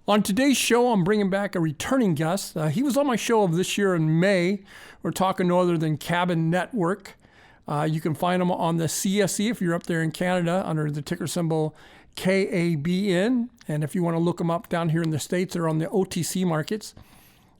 On today's show, I'm bringing back a returning guest. He was on my show of this year in May. We're talking no other than KABN Network. You can find them on the CSE if you're up there in Canada under the ticker symbol KABN. And if you want to look them up down here in the States, they're on the OTC markets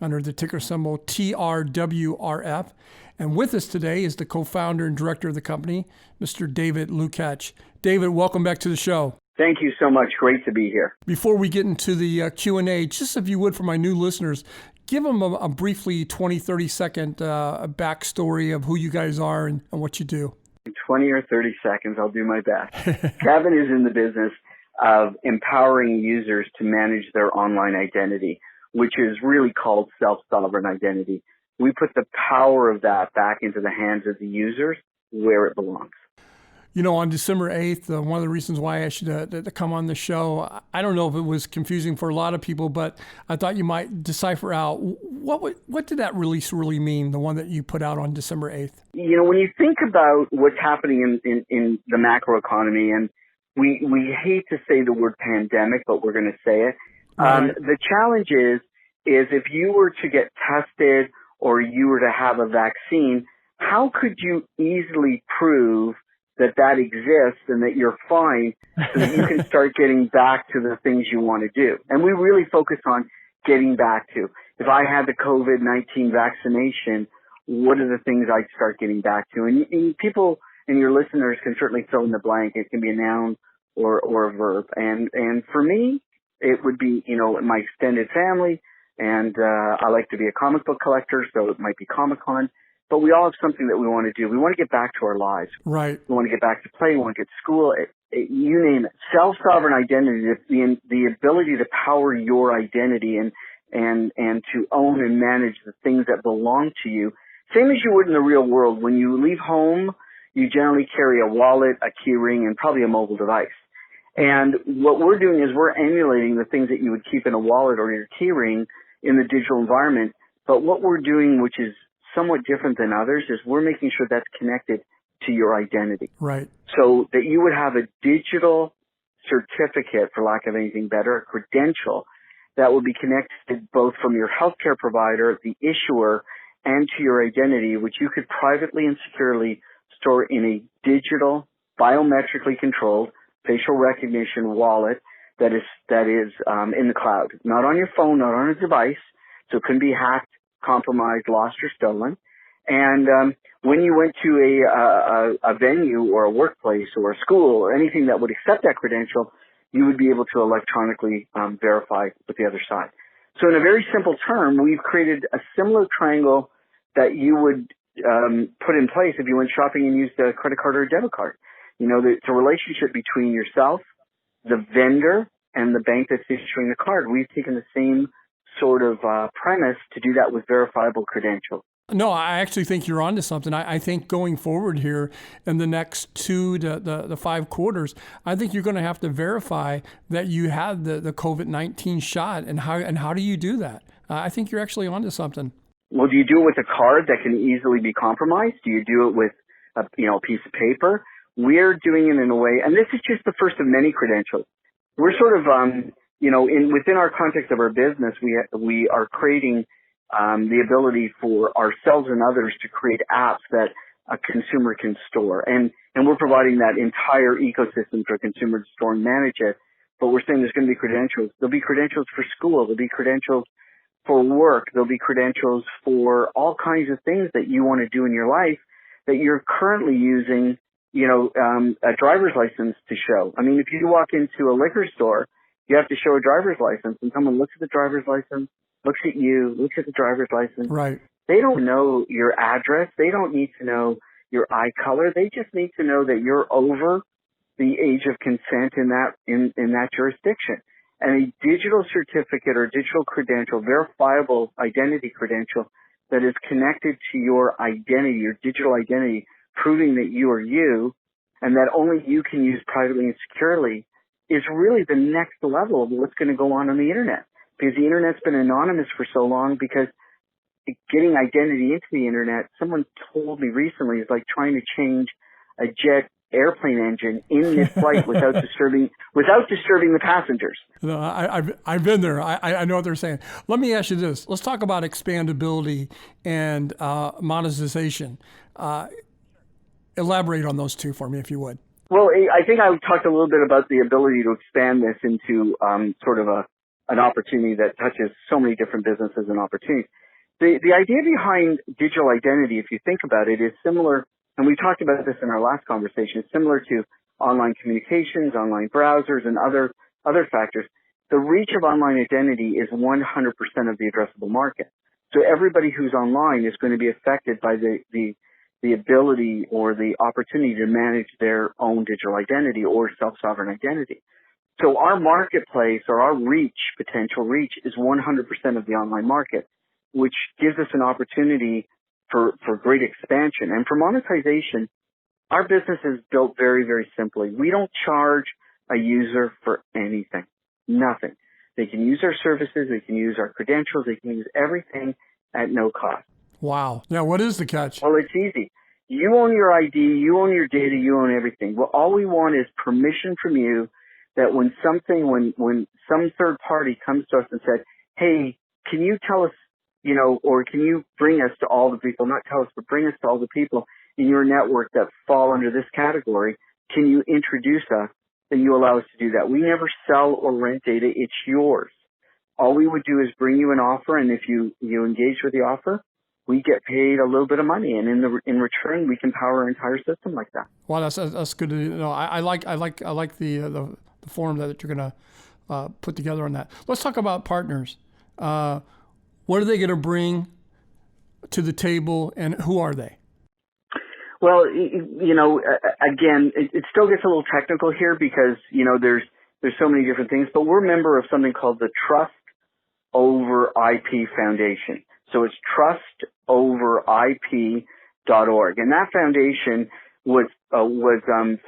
under the ticker symbol TRWRF. And with us today is the co-founder and director of the company, Mr. David Lucatch. David, welcome back to the show. Thank you so much. Great to be here. Before we get into the Q&A, just if you would, for my new listeners, give them a briefly 20, 30-second backstory of who you guys are and what you do. In 20 or 30 seconds, I'll do my best. KABN is in the business of empowering users to manage their online identity, which is really called self-sovereign identity. We put the power of that back into the hands of the users where it belongs. You know, on December 8th, one of the reasons why I asked you to come on the show, I don't know if it was confusing for a lot of people, but I thought you might decipher out what did that release really mean, the one that you put out on December 8th? You know, when you think about what's happening in the macro economy, and we hate to say the word pandemic, but we're going to say it. Right. The challenge is if you were to get tested or you were to have a vaccine, how could you easily prove that exists and that you're fine so that you can start getting back to the things you want to do? And we really focus on getting back to. If I had the COVID-19 vaccination, what are the things I'd start getting back to? And people and your listeners can certainly fill in the blank. It can be a noun or a verb. And for me, it would be, you know, my extended family. And I like to be a comic book collector, so it might be Comic-Con. But we all have something that we want to do. We want to get back to our lives. Right. We want to get back to play. We want to get to school. You name it. Self-sovereign identity, the ability to power your identity and to own and manage the things that belong to you. Same as you would in the real world. When you leave home, you generally carry a wallet, a key ring, and probably a mobile device. And what we're doing is we're emulating the things that you would keep in a wallet or your key ring in the digital environment. But what we're doing, which is somewhat different than others, is we're making sure that's connected to your identity. Right. So that you would have a digital certificate, for lack of anything better, a credential that will be connected both from your healthcare provider, the issuer, and to your identity, which you could privately and securely store in a digital, biometrically controlled facial recognition wallet that is in the cloud, not on your phone, not on a device. So it couldn't be hacked, compromised, lost, or stolen. And when you went to a venue or a workplace or a school or anything that would accept that credential, you would be able to electronically verify with the other side. So in a very simple term, we've created a similar triangle that you would put in place if you went shopping and used a credit card or a debit card. You know, it's a relationship between yourself, the vendor, and the bank that's issuing the card. We've taken the same sort of premise to do that with verifiable credentials. No, I actually think you're onto something. I think going forward here in the next 2 to the 5 quarters, I think you're going to have to verify that you had the COVID-19 shot. And how do you do that? I think you're actually onto something. Well, do you do it with a card that can easily be compromised? Do you do it with a piece of paper? We're doing it in a way, and this is just the first of many credentials. We're sort of within our context of our business, we are creating the ability for ourselves and others to create apps that a consumer can store. And we're providing that entire ecosystem for a consumer to store and manage it. But we're saying there's going to be credentials. There'll be credentials for school. There'll be credentials for work. There'll be credentials for all kinds of things that you want to do in your life that you're currently using, a driver's license to show. I mean, if you walk into a liquor store, you have to show a driver's license, and someone looks at the driver's license, looks at you, looks at the driver's license. Right. They don't know your address. They don't need to know your eye color. They just need to know that you're over the age of consent in that jurisdiction. And a digital certificate or digital credential, verifiable identity credential that is connected to your identity, your digital identity, proving that you are you and that only you can use privately and securely, is really the next level of what's going to go on the internet. Because the internet's been anonymous for so long, because getting identity into the internet, someone told me recently, is like trying to change a jet airplane engine in mid-flight without disturbing the passengers. No, I've been there. I know what they're saying. Let me ask you this. Let's talk about expandability and monetization. Elaborate on those two for me, if you would. Well, I think I talked a little bit about the ability to expand this into sort of an opportunity that touches so many different businesses and opportunities. The idea behind digital identity, if you think about it, is similar, and we talked about this in our last conversation, it's similar to online communications, online browsers, and other factors. The reach of online identity is 100% of the addressable market. So everybody who's online is going to be affected by the ability or the opportunity to manage their own digital identity or self-sovereign identity. So our marketplace or our potential reach is 100% of the online market, which gives us an opportunity for great expansion. And for monetization, our business is built very, very simply. We don't charge a user for anything, nothing. They can use our services, they can use our credentials, they can use everything at no cost. Wow. Now, what is the catch? Well, it's easy. You own your ID, you own your data, you own everything. Well, all we want is permission from you that when some third party comes to us and said, hey, can you tell us, or can you bring us to all the people, not tell us, but bring us to all the people in your network that fall under this category, can you introduce us? Then you allow us to do that. We never sell or rent data. It's yours. All we would do is bring you an offer, and if you engage with the offer, we get paid a little bit of money, and in return, we can power our entire system like that. Well, that's good to know. I like the forum that you're going to put together on that. Let's talk about partners. What are they going to bring to the table, and who are they? Well, again, it still gets a little technical here because there's so many different things, but we're a member of something called the Trust Over IP Foundation. So it's trustoverip.org, and that foundation was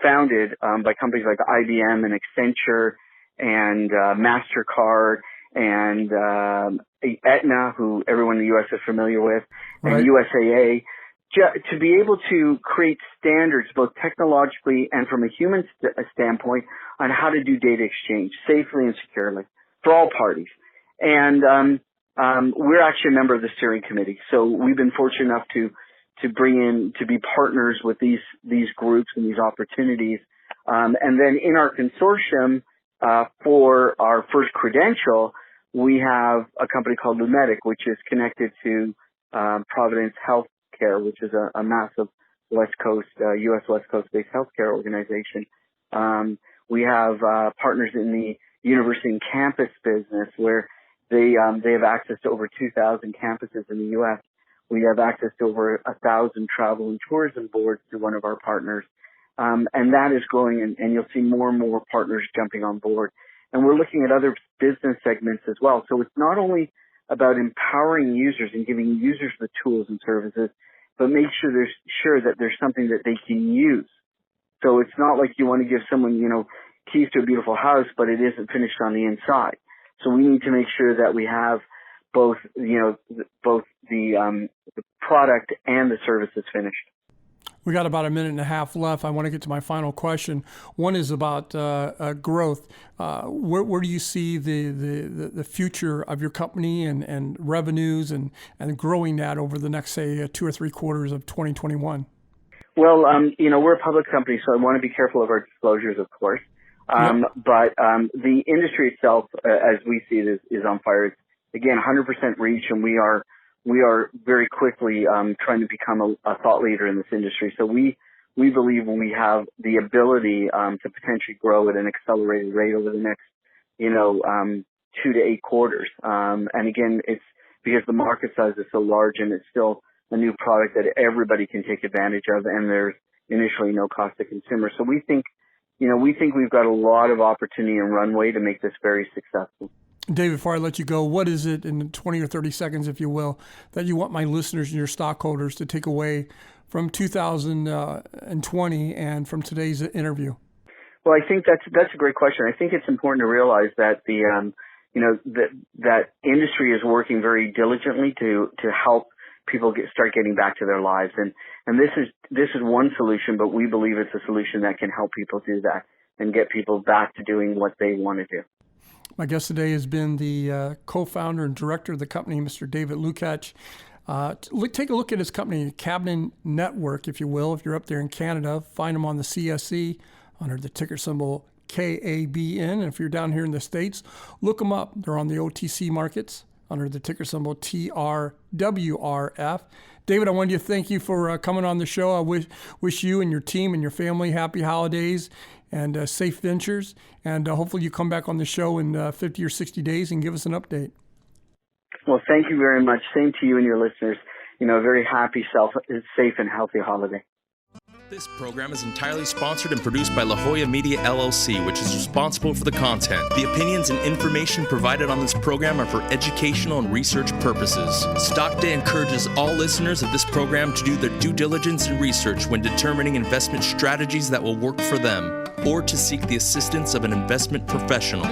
founded by companies like IBM and Accenture and MasterCard and Aetna, who everyone in the U.S. is familiar with, and right. USAA, to be able to create standards both technologically and from a human standpoint on how to do data exchange safely and securely for all parties. And we're actually a member of the steering committee, so we've been fortunate enough to be partners with these groups and these opportunities. And then in our consortium for our first credential, we have a company called Lucatch, which is connected to Providence Healthcare, which is a massive West Coast, U.S. West Coast-based healthcare organization. We have partners in the university and campus business where they have access to over 2,000 campuses in the U.S. We have access to over 1,000 travel and tourism boards through one of our partners. And that is growing, and you'll see more and more partners jumping on board. And we're looking at other business segments as well. So it's not only about empowering users and giving users the tools and services, but make sure that there's something that they can use. So it's not like you want to give someone, keys to a beautiful house, but it isn't finished on the inside. So we need to make sure that we have both the product and the services finished. We got about a minute and a half left. I want to get to my final question. One is about growth. Where do you see the future of your company and revenues and growing that over the next, say, 2 or 3 quarters of 2021? Well, we're a public company, so I want to be careful of our disclosures, of course. Yep. But the industry itself, as we see it, is on fire. It's, again, 100% reach, and we are very quickly trying to become a thought leader in this industry. So we believe we have the ability to potentially grow at an accelerated rate over the next, 2 to 8 quarters. And again, it's because the market size is so large and it's still a new product that everybody can take advantage of, and there's initially no cost to consumers. So we think we've got a lot of opportunity and runway to make this very successful. Dave, before I let you go, what is it in 20 or 30 seconds, if you will, that you want my listeners and your stockholders to take away from 2020 and from today's interview? Well, I think that's a great question. I think it's important to realize that that industry is working very diligently to help people start getting back to their lives. And And this is one solution, but we believe it's a solution that can help people do that and get people back to doing what they want to do. My guest today has been the co-founder and director of the company, Mr. David Lucatch. Take a look at his company, KABN Network, if you will. If you're up there in Canada, find them on the CSE under the ticker symbol KABN. And if you're down here in the States, look them up. They're on the OTC markets under the ticker symbol TRWRF. David, I wanted to thank you for coming on the show. I wish you and your team and your family happy holidays and safe ventures. And hopefully you come back on the show in 50 or 60 days and give us an update. Well, thank you very much. Same to you and your listeners. A very happy, safe, and healthy holiday. This program is entirely sponsored and produced by La Jolla Media LLC, which is responsible for the content. The opinions and information provided on this program are for educational and research purposes. Stock Day encourages all listeners of this program to do their due diligence and research when determining investment strategies that will work for them, or to seek the assistance of an investment professional.